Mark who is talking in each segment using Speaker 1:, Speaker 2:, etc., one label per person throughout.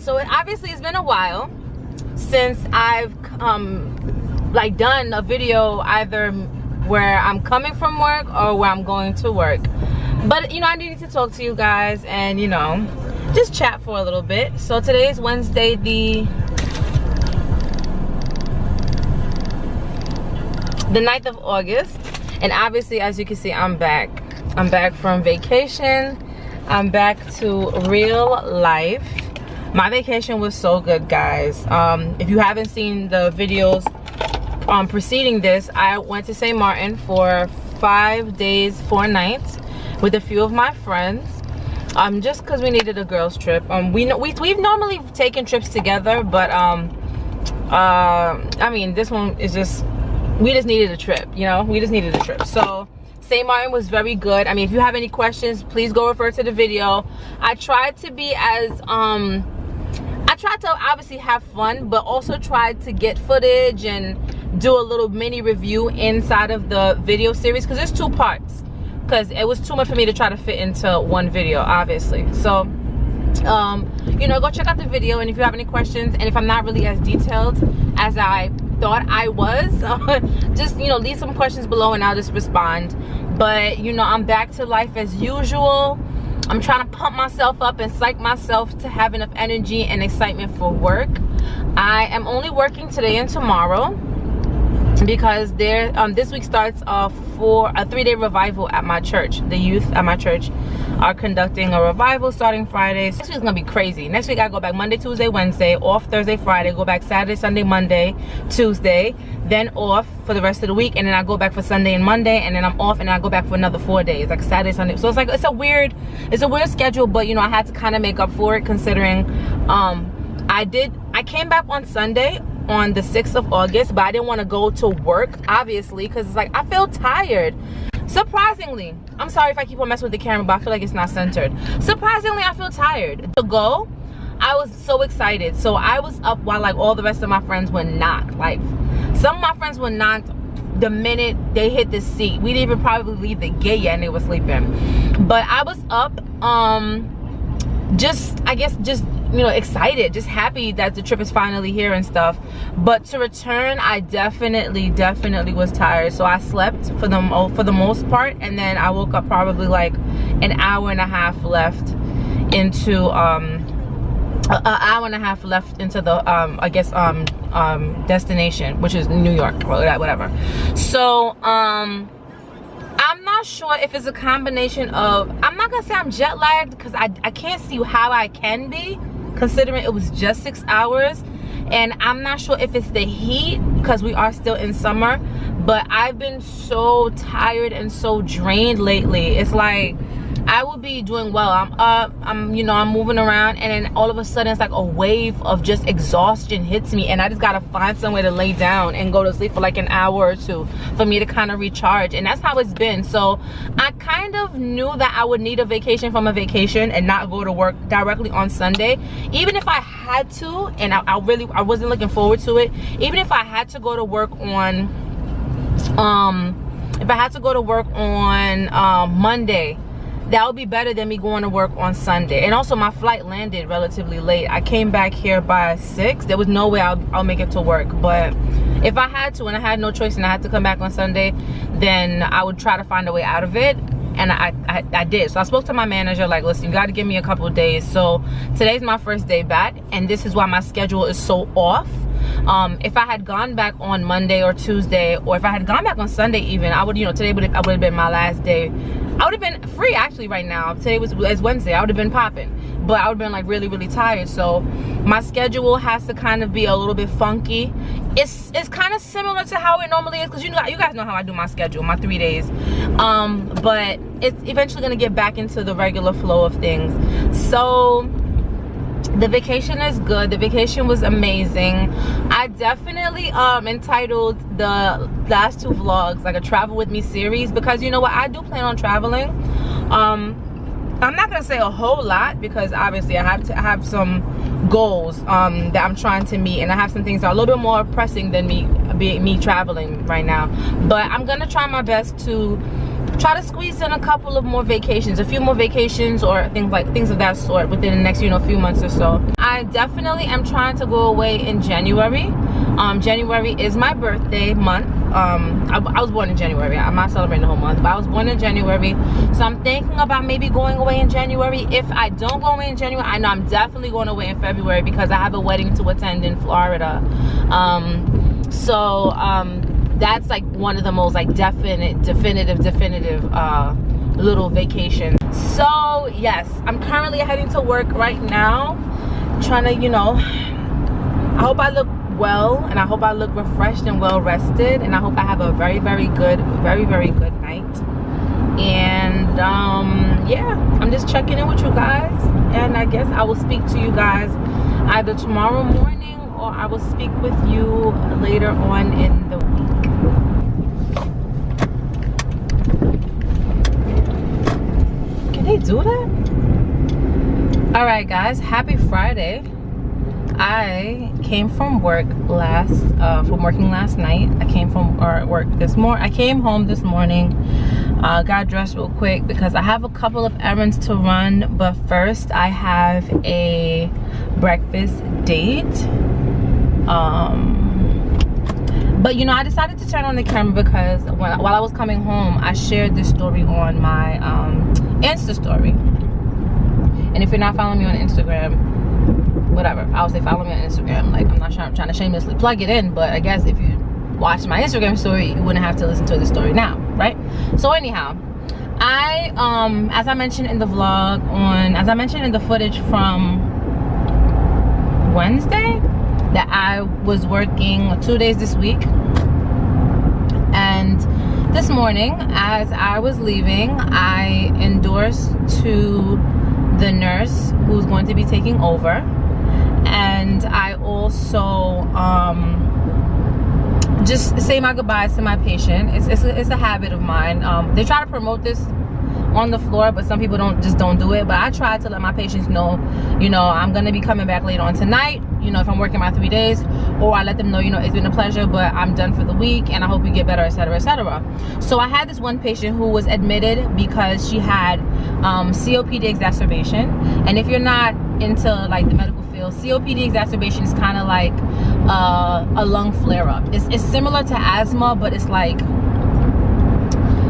Speaker 1: so obviously it's been a while since I've like done a video either where I'm coming from work or where I'm going to work. But you know, I needed to talk to you guys and, you know, just chat for a little bit. So today is Wednesday, the 9th of August, and obviously, as you can see, I'm back from vacation. I'm back to real life. My vacation was so good, guys. If you haven't seen the videos preceding this, I went to St. Martin for 5 days 4 nights with a few of my friends, just because we needed a girls trip. We've normally taken trips together, but I mean, this one is just, we just needed a trip, you know, we just needed a trip. So St. Martin was very good. I mean, if you have any questions, please go refer to the video. I tried to be as I tried to obviously have fun, but also tried to get footage and do a little mini review inside of the video series, because there's 2 parts, because it was too much for me to try to fit into one video, obviously. So you know, go check out the video, and if you have any questions, and if I'm not really as detailed as I thought I was, just, you know, leave some questions below and I'll just respond. But you know, I'm back to life as usual. I'm trying to pump myself up and psych myself to have enough energy and excitement for work. I am only working today and tomorrow because this week starts for a 3-day revival at my church. The youth at my church are conducting a revival starting Friday. Next week's gonna be crazy. Next week I go back Monday, Tuesday, Wednesday, off Thursday, Friday, go back Saturday, Sunday, Monday, Tuesday, then off for the rest of the week, and then I go back for Sunday and Monday, and then I'm off, and then I go back for another 4 days, like Saturday, Sunday. So it's like, it's a weird schedule, but you know, I had to kind of make up for it, considering I came back on Sunday on the 6th of August, but I didn't want to go to work, obviously, because it's like, I feel tired. Surprisingly, I'm sorry if I keep on messing with the camera, but I feel like it's not centered. Surprisingly, I feel tired. To go, I was so excited. So I was up while like all the rest of my friends were knocked. Like, some of my friends were knocked the minute they hit the seat. We didn't even probably leave the gate yet and they were sleeping. But I was up, just, I guess, just, you know, excited, just happy that the trip is finally here and stuff. But to return, I definitely was tired. So I slept for the most part, and then I woke up probably like an hour and a half left into an hour and a half left into the I guess destination, which is New York or whatever. So I'm not sure if it's a combination of, I'm not gonna say I'm jet lagged, because I can't see how I can be, considering it was just 6 hours. And I'm not sure if it's the heat, because we are still in summer, but I've been so tired and so drained lately. It's like, I will be doing well, I'm up, you know, I'm moving around, and then all of a sudden it's like a wave of just exhaustion hits me, and I just gotta find somewhere to lay down and go to sleep for like an hour or 2 for me to kind of recharge. And that's how it's been. So I kind of knew that I would need a vacation from a vacation and not go to work directly on Sunday, even if I had to. And I wasn't looking forward to it. Even if I had to go to work on Monday, that would be better than me going to work on Sunday. And also, my flight landed relatively late. I came back here by 6. There was no way I'll make it to work. But if I had to, and I had no choice, and I had to come back on Sunday, then I would try to find a way out of it. And I did. So I spoke to my manager, like, listen, you got to give me a couple of days. So today's my first day back, and this is why my schedule is so off. If I had gone back on Monday or Tuesday, or if I had gone back on Sunday even, I would, you know, today would have been my last day. I would have been free actually right now. Today was Wednesday. I would have been popping, but I would have been like really tired. So my schedule has to kind of be a little bit funky. It's kind of similar to how it normally is, because you guys know how I do my schedule, my 3 days. But it's eventually gonna get back into the regular flow of things. So the vacation is good. The vacation was amazing. I definitely entitled the last 2 vlogs like a travel with me series, because you know what, I do plan on traveling. I'm not gonna say a whole lot, because obviously I have some goals that I'm trying to meet, and I have some things that are a little bit more pressing than me traveling right now. But I'm gonna try my best to try to squeeze in a couple of more vacations, a few more vacations or things of that sort within the next, you know, few months or so. I definitely am trying to go away in January. January is my birthday month. I was born in January. I'm not celebrating the whole month, but I was born in January. So I'm thinking about maybe going away in January. If I don't go away in January, I know I'm definitely going away in February because I have a wedding to attend in Florida. That's like one of the most like definitive little vacations. So yes, I'm currently heading to work right now, trying to, you know, I hope I look well, and I hope I look refreshed and well rested, and I hope I have a very good night. And yeah, I'm just checking in with you guys, and I guess I will speak to you guys either tomorrow morning or I will speak with you later on in the week. Can they do that? All right guys, happy Friday. I came from work working last night. I came from work this morning. I came home this morning, got dressed real quick because I have a couple of errands to run, but first I have a breakfast date. But you know, I decided to turn on the camera because while I was coming home, I shared this story on my Insta story. And if you're not following me on Instagram, whatever, I would say follow me on Instagram. Like, I'm not trying to shamelessly plug it in, but I guess if you watch my Instagram story, you wouldn't have to listen to the story now, right? So anyhow, I as I mentioned in the vlog as I mentioned in the footage from Wednesday, that I was working 2 days this week. And this morning, as I was leaving, I endorsed to the nurse who's going to be taking over. And I also just say my goodbyes to my patient. It's a habit of mine. They try to promote this on the floor, but some people don't do it. But I try to let my patients know, you know, I'm gonna be coming back later on tonight, you know, if I'm working my 3 days, or I let them know, you know, it's been a pleasure, but I'm done for the week and I hope you get better, etc., etc. So I had this one patient who was admitted because she had COPD exacerbation. And if you're not into like the medical field, COPD exacerbation is kind of like a lung flare-up. It's similar to asthma, but it's like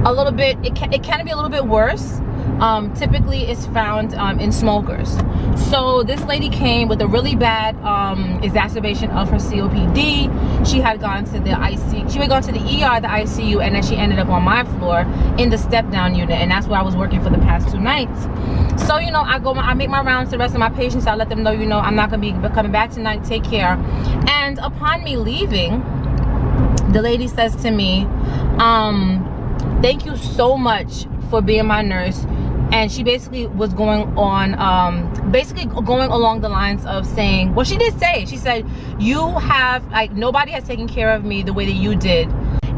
Speaker 1: a little bit, it can be a little bit worse. Typically it's found in smokers. So this lady came with a really bad exacerbation of her COPD. She had gone to the ICU, she had gone to the ER, the ICU, and then she ended up on my floor in the step down unit, and that's where I was working for the past 2 nights. So, you know, I make my rounds to the rest of my patients. I let them know, you know, I'm not gonna be coming back tonight, take care. And upon me leaving, the lady says to me, thank you so much for being my nurse. And she basically was going on, going along the lines of saying, well, she did say, she said, you have, like, nobody has taken care of me the way that you did.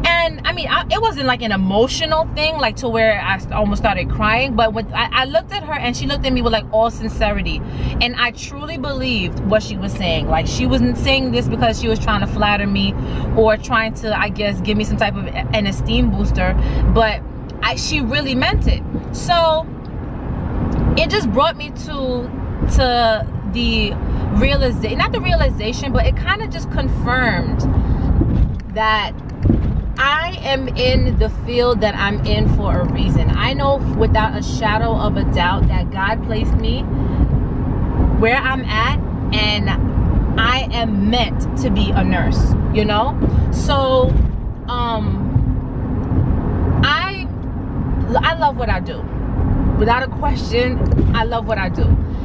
Speaker 1: And I mean, it wasn't like an emotional thing, like to where I almost started crying. But when I looked at her, and she looked at me with like all sincerity, and I truly believed what she was saying. Like, she wasn't saying this because she was trying to flatter me or trying to, I guess, give me some type of an esteem booster, but she really meant it. So it just brought me to the realization, not the realization, but it kind of just confirmed that I am in the field that I'm in for a reason. I know without a shadow of a doubt that God placed me where I'm at, and I am meant to be a nurse, you know? So I love what I do. Without a question, I love what I do.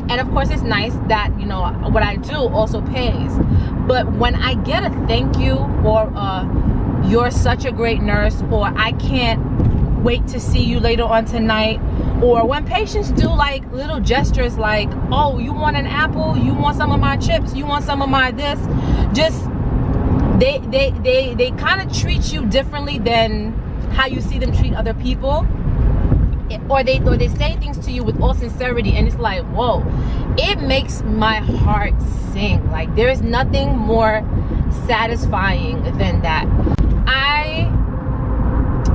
Speaker 1: And of course, it's nice that, you know, what I do also pays. But when I get a thank you, or you're such a great nurse, or I can't wait to see you later on tonight, or when patients do like little gestures like, oh, you want an apple, you want some of my chips, you want some of my this, just they kind of treat you differently than how you see them treat other people. Or they say things to you with all sincerity, and it's like, whoa, it makes my heart sing. Like, there is nothing more satisfying than that.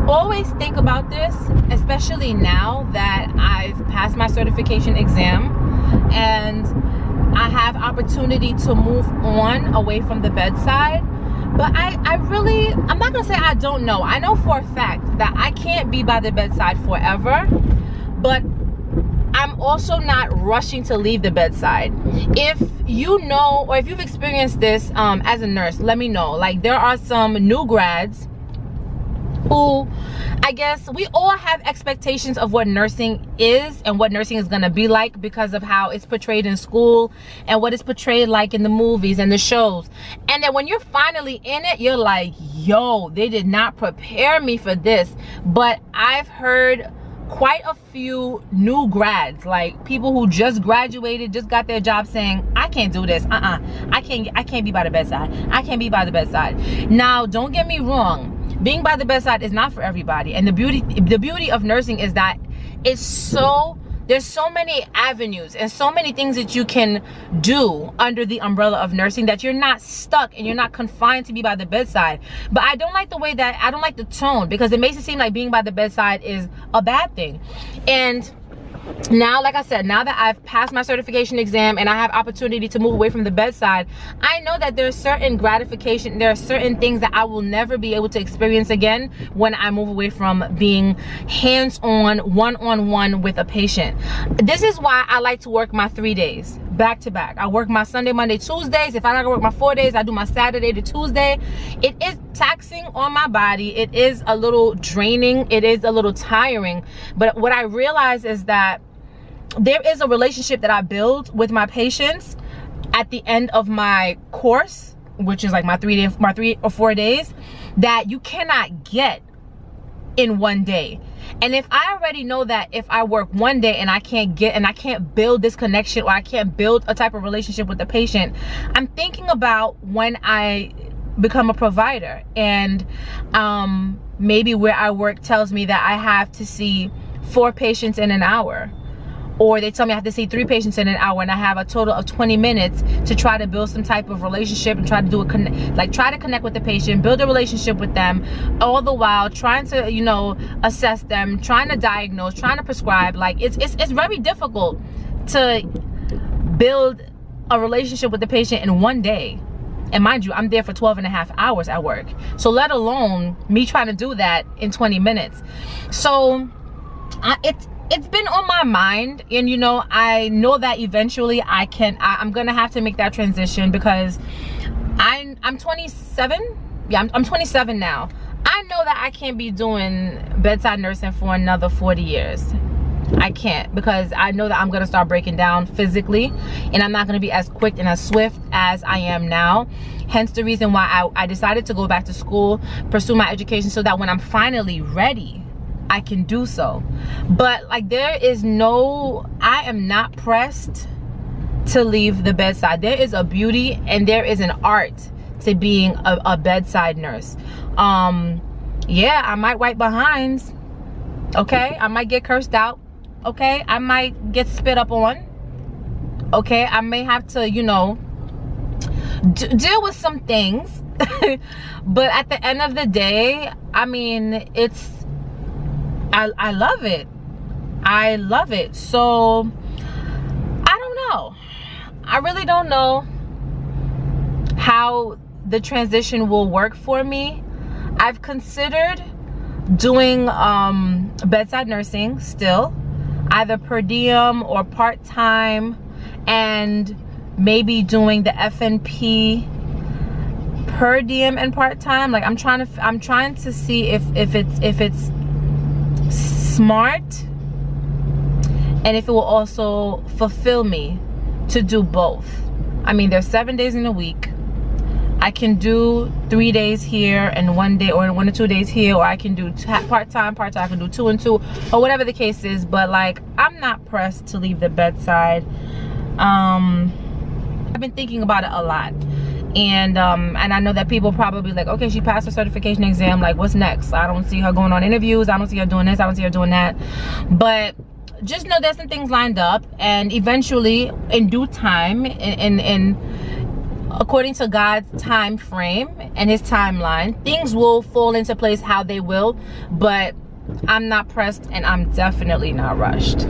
Speaker 1: always think about this, especially now that I've passed my certification exam and I have opportunity to move on away from the bedside. But I'm not gonna say I don't know. I know for a fact that I can't be by the bedside forever, but I'm also not rushing to leave the bedside. If you know, or if you've experienced this as a nurse, let me know. Like, there are some new grads who, I guess, we all have expectations of what nursing is and what nursing is gonna be like because of how it's portrayed in school and what it's portrayed like in the movies and the shows. And then when you're finally in it, you're like, yo, they did not prepare me for this. But I've heard quite a few new grads, like people who just graduated, just got their job, saying, I can't do this. I can't be by the bedside. I can't be by the bedside. Now, don't get me wrong, being by the bedside is not for everybody. And the beauty of nursing is that there's so many avenues and so many things that you can do under the umbrella of nursing, that you're not stuck and you're not confined to be by the bedside. But I don't like I don't like the tone, because it makes it seem like being by the bedside is a bad thing. And now, like I said, now that I've passed my certification exam and I have opportunity to move away from the bedside, I know that there's certain gratification, there are certain things that I will never be able to experience again when I move away from being hands-on, one-on-one with a patient. This is why I like to work my 3 days back to back. I work my Sunday, Monday, Tuesdays. If I gotta work my 4 days, I do my Saturday to Tuesday. It is taxing on my body. It is a little draining. It is a little tiring. But what I realize is that there is a relationship that I build with my patients at the end of my course, which is like my 3 or 4 days, that you cannot get in 1 day. And if I already know that if I work 1 day and I can't build this connection, or I can't build a type of relationship with the patient, I'm thinking about when I become a provider, and maybe where I work tells me that I have to see 4 patients in an hour, or they tell me I have to see 3 patients in an hour, and I have a total of 20 minutes to try to build some type of relationship and try to do try to connect with the patient, build a relationship with them, all the while trying to, you know, assess them, trying to diagnose, trying to prescribe. Like, it's very difficult to build a relationship with the patient in 1 day. And mind you, I'm there for 12.5 hours at work. So let alone me trying to do that in 20 minutes. So it's been on my mind, and you know, I know that eventually I'm gonna have to make that transition, because I'm 27. Yeah, I'm 27 now. I know that I can't be doing bedside nursing for another 40 years. I can't, because I know that I'm gonna start breaking down physically, and I'm not gonna be as quick and as swift as I am now. Hence the reason why I decided to go back to school, pursue my education, so that when I'm finally ready, I can do so. But like, I am not pressed to leave the bedside. There is a beauty and there is an art to being a bedside nurse. Yeah, I might wipe behinds, okay? I might get cursed out, okay? I might get spit up on, okay? I may have to, you know, deal with some things. But at the end of the day, I mean, I love it. I love it. So I don't know. I really don't know how the transition will work for me. I've considered doing bedside nursing still, either per diem or part-time, and maybe doing the FNP per diem and part-time. Like, I'm trying to see if it's smart, and if it will also fulfill me to do both. I mean, there's 7 days in a week. I can do 3 days here and 1 day, or 1 or 2 days here, or I can do part-time, I can do 2 and 2, or whatever the case is. But like, I'm not pressed to leave the bedside. I've been thinking about it a lot. And I know that people probably like, okay, she passed her certification exam, like, what's next? I don't see her going on interviews, I don't see her doing this, I don't see her doing that. But just know there's some things lined up, and eventually, in due time, in according to God's time frame and his timeline, things will fall into place how they will, but I'm not pressed and I'm definitely not rushed.